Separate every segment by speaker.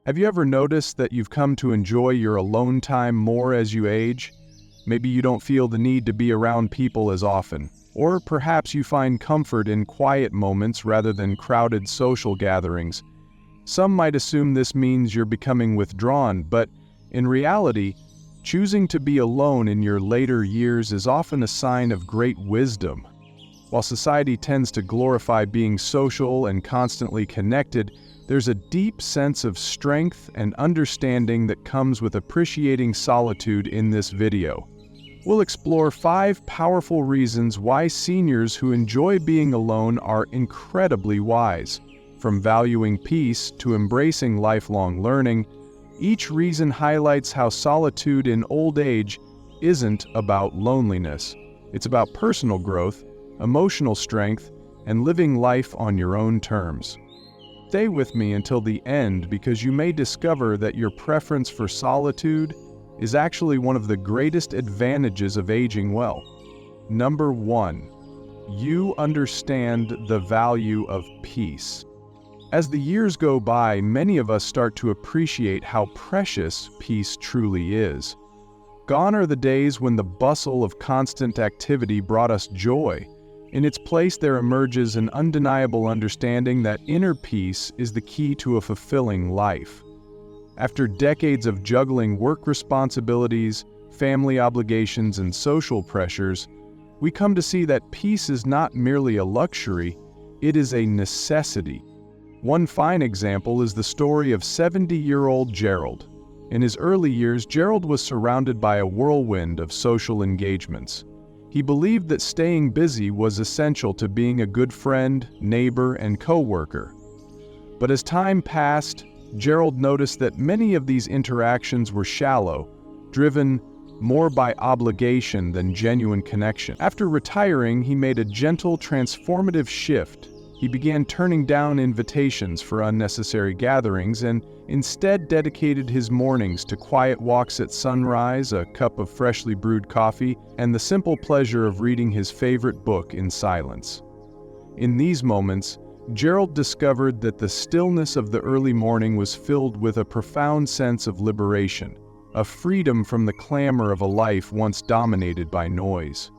Speaker 1: Have you ever noticed that you've come to enjoy your alone time more as you age? Maybe you don't feel the need to be around people as often, or perhaps you find comfort in quiet moments rather than crowded social gatherings. Some might assume this means you're becoming withdrawn, but in reality, choosing to be alone in your later years is often a sign of great wisdom. While society tends to glorify being social and constantly connected, there's a deep sense of strength and understanding that comes with appreciating solitude in this video. We'll explore 5 powerful reasons why seniors who enjoy being alone are incredibly wise. From valuing peace to embracing lifelong learning, each reason highlights how solitude in old age isn't about loneliness. It's about personal growth, emotional strength, and living life on your own terms. Stay with me until the end because you may discover that your preference for solitude is actually one of the greatest advantages of aging well. Number 1. You understand the value of peace. As the years go by, many of us start to appreciate how precious peace truly is. Gone are the days when the bustle of constant activity brought us joy. In its place, there emerges an undeniable understanding that inner peace is the key to a fulfilling life. After decades of juggling work responsibilities, family obligations, and social pressures, we come to see that peace is not merely a luxury, it is a necessity. One fine example is the story of 70-year-old Gerald. In his early years, Gerald was surrounded by a whirlwind of social engagements. He believed that staying busy was essential to being a good friend, neighbor, and co-worker. But as time passed, Gerald noticed that many of these interactions were shallow, driven more by obligation than genuine connection. After retiring, he made a gentle, transformative shift. He began turning down invitations for unnecessary gatherings and instead dedicated his mornings to quiet walks at sunrise, a cup of freshly brewed coffee, and the simple pleasure of reading his favorite book in silence. In these moments, Gerald discovered that the stillness of the early morning was filled with a profound sense of liberation, a freedom from the clamor of a life once dominated by noise.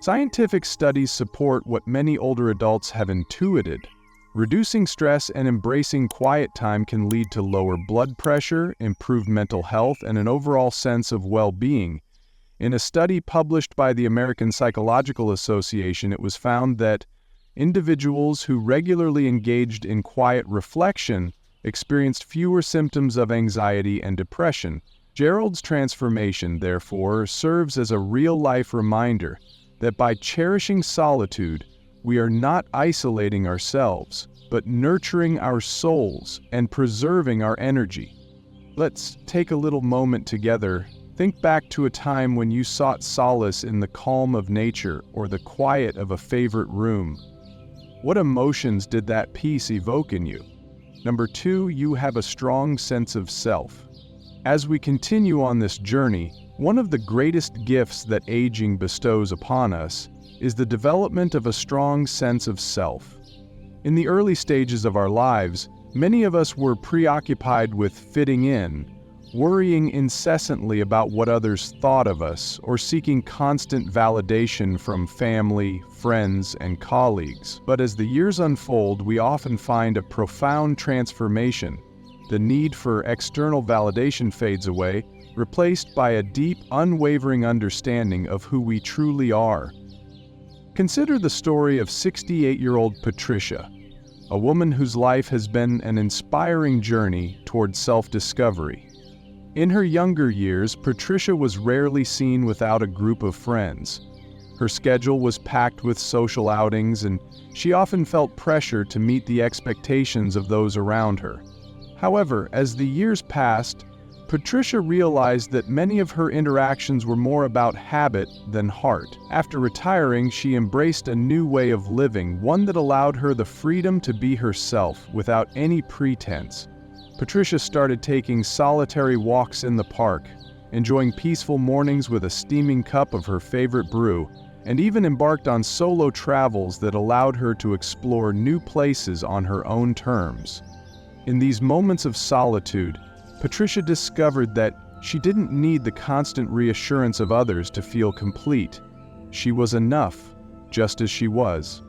Speaker 1: Scientific studies support what many older adults have intuited. Reducing stress and embracing quiet time can lead to lower blood pressure, improved mental health, and an overall sense of well-being. In a study published by the American Psychological Association, it was found that individuals who regularly engaged in quiet reflection experienced fewer symptoms of anxiety and depression. Gerald's transformation, therefore, serves as a real-life reminder that by cherishing solitude, we are not isolating ourselves, but nurturing our souls and preserving our energy. Let's take a little moment together. Think back to a time when you sought solace in the calm of nature or the quiet of a favorite room. What emotions did that peace evoke in you? Number 2, you have a strong sense of self. As we continue on this journey, one of the greatest gifts that aging bestows upon us is the development of a strong sense of self. In the early stages of our lives, many of us were preoccupied with fitting in, worrying incessantly about what others thought of us, or seeking constant validation from family, friends, and colleagues. But as the years unfold, we often find a profound transformation. The need for external validation fades away, replaced by a deep, unwavering understanding of who we truly are. Consider the story of 68-year-old Patricia, a woman whose life has been an inspiring journey toward self-discovery. In her younger years, Patricia was rarely seen without a group of friends. Her schedule was packed with social outings, and she often felt pressure to meet the expectations of those around her. However, as the years passed, Patricia realized that many of her interactions were more about habit than heart. After retiring, she embraced a new way of living, one that allowed her the freedom to be herself without any pretense. Patricia started taking solitary walks in the park, enjoying peaceful mornings with a steaming cup of her favorite brew, and even embarked on solo travels that allowed her to explore new places on her own terms. In these moments of solitude, Patricia discovered that she didn't need the constant reassurance of others to feel complete. She was enough, just as she was.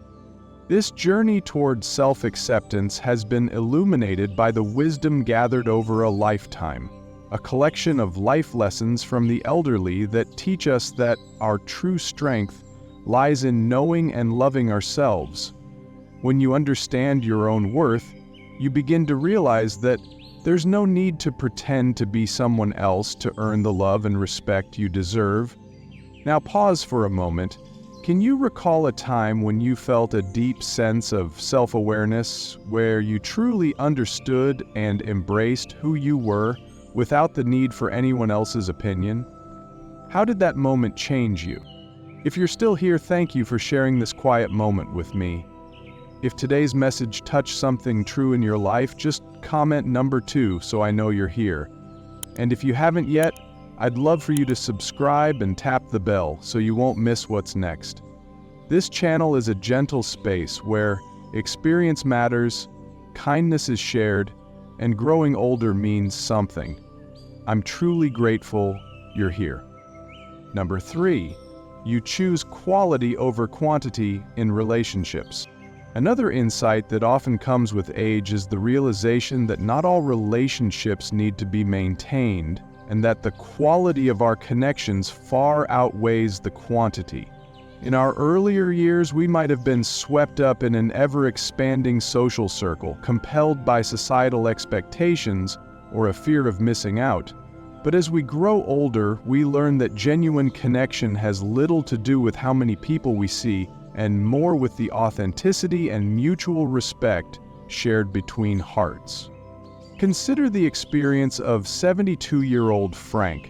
Speaker 1: This journey toward self-acceptance has been illuminated by the wisdom gathered over a lifetime, a collection of life lessons from the elderly that teach us that our true strength lies in knowing and loving ourselves. When you understand your own worth, you begin to realize that there's no need to pretend to be someone else to earn the love and respect you deserve. Now pause for a moment. Can you recall a time when you felt a deep sense of self-awareness, where you truly understood and embraced who you were without the need for anyone else's opinion? How did that moment change you? If you're still here, thank you for sharing this quiet moment with me. If today's message touched something true in your life, just comment number 2 so I know you're here. And if you haven't yet, I'd love for you to subscribe and tap the bell so you won't miss what's next. This channel is a gentle space where experience matters, kindness is shared, and growing older means something. I'm truly grateful you're here. Number 3, you choose quality over quantity in relationships. Another insight that often comes with age is the realization that not all relationships need to be maintained, and that the quality of our connections far outweighs the quantity. In our earlier years, we might have been swept up in an ever-expanding social circle, compelled by societal expectations or a fear of missing out. But as we grow older, we learn that genuine connection has little to do with how many people we see, and more with the authenticity and mutual respect shared between hearts. Consider the experience of 72-year-old Frank.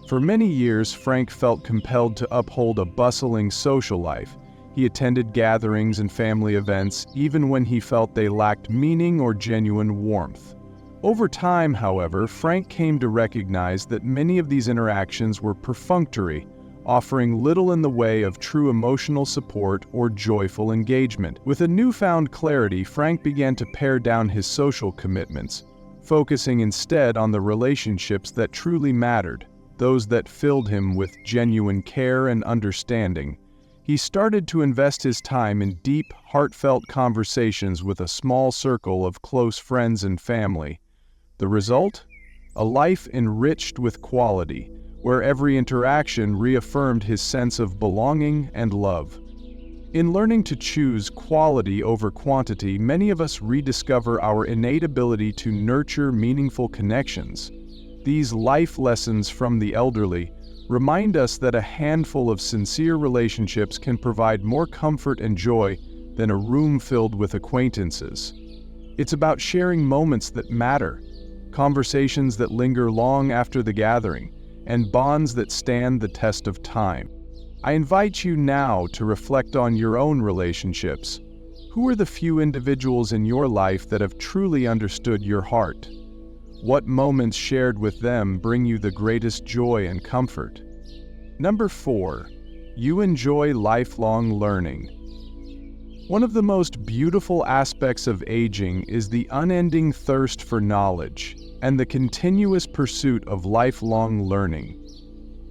Speaker 1: For many years, Frank felt compelled to uphold a bustling social life. He attended gatherings and family events, even when he felt they lacked meaning or genuine warmth. Over time, however, Frank came to recognize that many of these interactions were perfunctory, offering little in the way of true emotional support or joyful engagement. With a newfound clarity, Frank began to pare down his social commitments, focusing instead on the relationships that truly mattered, those that filled him with genuine care and understanding. He started to invest his time in deep, heartfelt conversations with a small circle of close friends and family. The result? A life enriched with quality, where every interaction reaffirmed his sense of belonging and love. In learning to choose quality over quantity, many of us rediscover our innate ability to nurture meaningful connections. These life lessons from the elderly remind us that a handful of sincere relationships can provide more comfort and joy than a room filled with acquaintances. It's about sharing moments that matter, conversations that linger long after the gathering, and bonds that stand the test of time. I invite you now to reflect on your own relationships. Who are the few individuals in your life that have truly understood your heart? What moments shared with them bring you the greatest joy and comfort? Number 4, you enjoy lifelong learning. One of the most beautiful aspects of aging is the unending thirst for knowledge and the continuous pursuit of lifelong learning.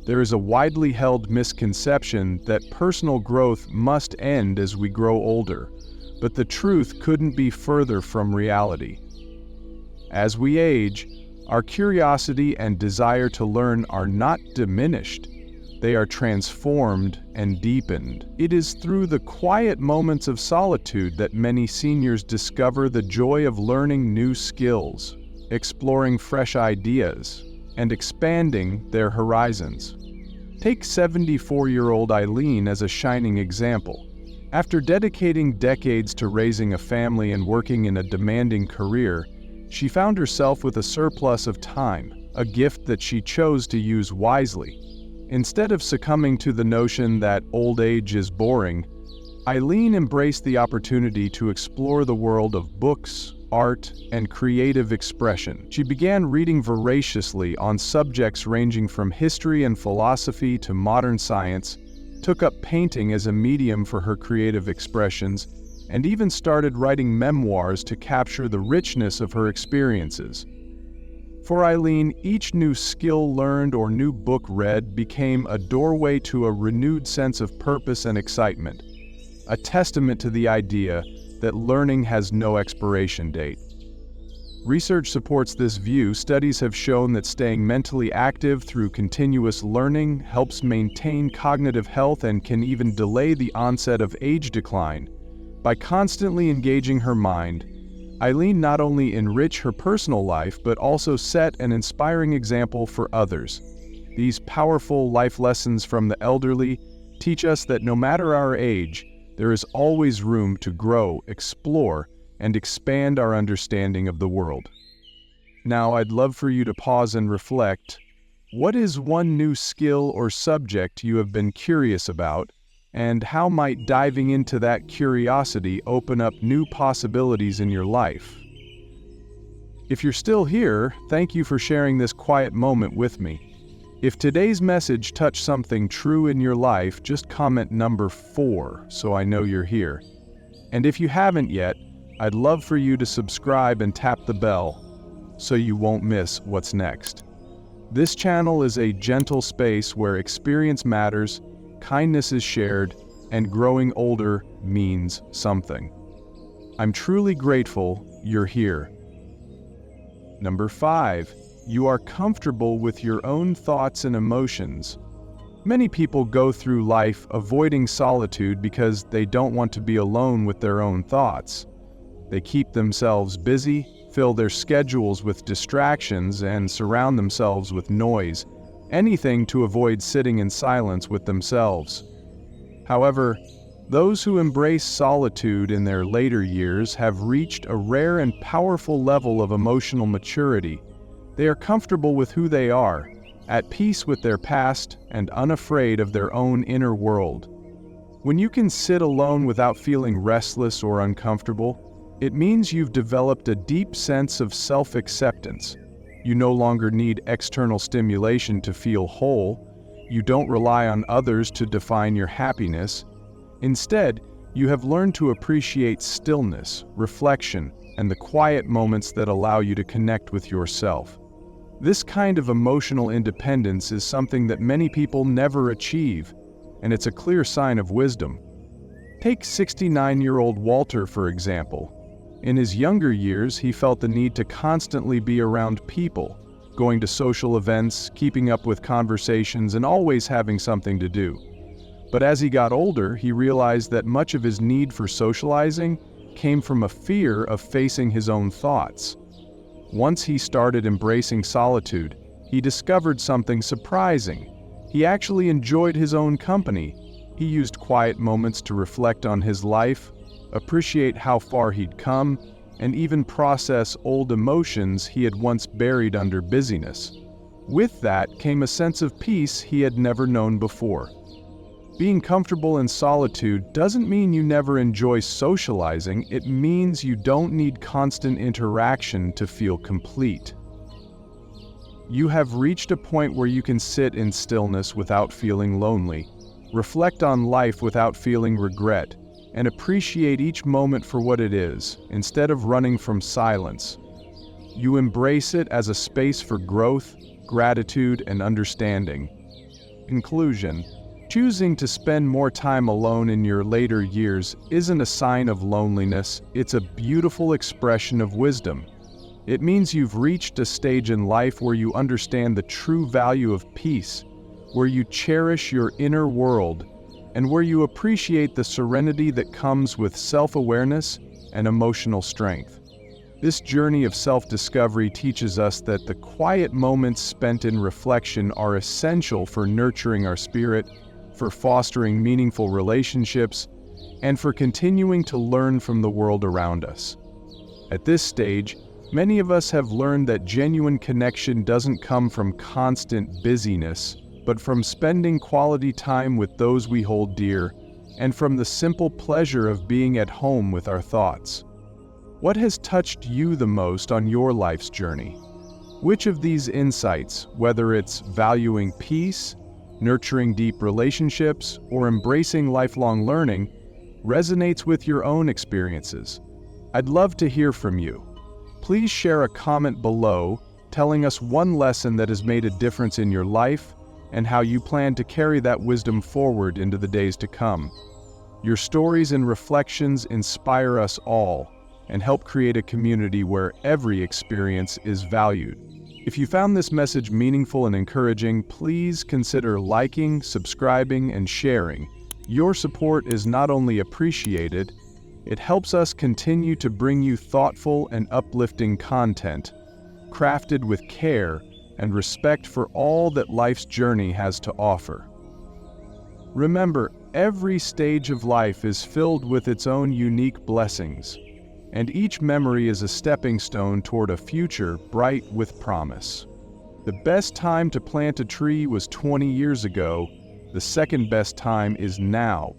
Speaker 1: There is a widely held misconception that personal growth must end as we grow older, but the truth couldn't be further from reality. As we age, our curiosity and desire to learn are not diminished. They are transformed and deepened. It is through the quiet moments of solitude that many seniors discover the joy of learning new skills, exploring fresh ideas, and expanding their horizons. Take 74-year-old Eileen as a shining example. After dedicating decades to raising a family and working in a demanding career, she found herself with a surplus of time, a gift that she chose to use wisely. Instead of succumbing to the notion that old age is boring, Eileen embraced the opportunity to explore the world of books, art, and creative expression. She began reading voraciously on subjects ranging from history and philosophy to modern science, took up painting as a medium for her creative expressions, and even started writing memoirs to capture the richness of her experiences. For Eileen, each new skill learned or new book read became a doorway to a renewed sense of purpose and excitement, a testament to the idea that learning has no expiration date. Research supports this view. Studies have shown that staying mentally active through continuous learning helps maintain cognitive health and can even delay the onset of age decline. By constantly engaging her mind, Eileen not only enriched her personal life but also set an inspiring example for others. These powerful life lessons from the elderly teach us that no matter our age, there is always room to grow, explore, and expand our understanding of the world. Now, I'd love for you to pause and reflect. What is one new skill or subject you have been curious about, and how might diving into that curiosity open up new possibilities in your life? If you're still here, thank you for sharing this quiet moment with me. If today's message touched something true in your life, just comment number 4 so I know you're here. And if you haven't yet, I'd love for you to subscribe and tap the bell so you won't miss what's next. This channel is a gentle space where experience matters, kindness is shared, and growing older means something. I'm truly grateful you're here. Number 5, you are comfortable with your own thoughts and emotions. Many people go through life avoiding solitude because they don't want to be alone with their own thoughts. They keep themselves busy, fill their schedules with distractions, and surround themselves with noise, anything to avoid sitting in silence with themselves. However, those who embrace solitude in their later years have reached a rare and powerful level of emotional maturity. They are comfortable with who they are, at peace with their past, and unafraid of their own inner world. When you can sit alone without feeling restless or uncomfortable, it means you've developed a deep sense of self-acceptance. You no longer need external stimulation to feel whole. You don't rely on others to define your happiness. Instead, you have learned to appreciate stillness, reflection, and the quiet moments that allow you to connect with yourself. This kind of emotional independence is something that many people never achieve, and it's a clear sign of wisdom. Take 69-year-old Walter, for example. In his younger years, he felt the need to constantly be around people, going to social events, keeping up with conversations, and always having something to do. But as he got older, he realized that much of his need for socializing came from a fear of facing his own thoughts. Once he started embracing solitude, he discovered something surprising. He actually enjoyed his own company. He used quiet moments to reflect on his life, appreciate how far he'd come, and even process old emotions he had once buried under busyness. With that came a sense of peace he had never known before. Being comfortable in solitude doesn't mean you never enjoy socializing. It means you don't need constant interaction to feel complete. You have reached a point where you can sit in stillness without feeling lonely, reflect on life without feeling regret, and appreciate each moment for what it is, instead of running from silence. You embrace it as a space for growth, gratitude, and understanding. Conclusion: choosing to spend more time alone in your later years isn't a sign of loneliness, it's a beautiful expression of wisdom. It means you've reached a stage in life where you understand the true value of peace, where you cherish your inner world, and where you appreciate the serenity that comes with self-awareness and emotional strength. This journey of self-discovery teaches us that the quiet moments spent in reflection are essential for nurturing our spirit, for fostering meaningful relationships, and for continuing to learn from the world around us. At this stage, many of us have learned that genuine connection doesn't come from constant busyness, but from spending quality time with those we hold dear, and from the simple pleasure of being at home with our thoughts. What has touched you the most on your life's journey? Which of these insights, whether it's valuing peace, nurturing deep relationships, or embracing lifelong learning, resonates with your own experiences. I'd love to hear from you. Please share a comment below telling us one lesson that has made a difference in your life and how you plan to carry that wisdom forward into the days to come. Your stories and reflections inspire us all and help create a community where every experience is valued. If you found this message meaningful and encouraging, please consider liking, subscribing, and sharing. Your support is not only appreciated, it helps us continue to bring you thoughtful and uplifting content, crafted with care and respect for all that life's journey has to offer. Remember, every stage of life is filled with its own unique blessings, and each memory is a stepping stone toward a future bright with promise. The best time to plant a tree was 20 years ago. The second best time is now.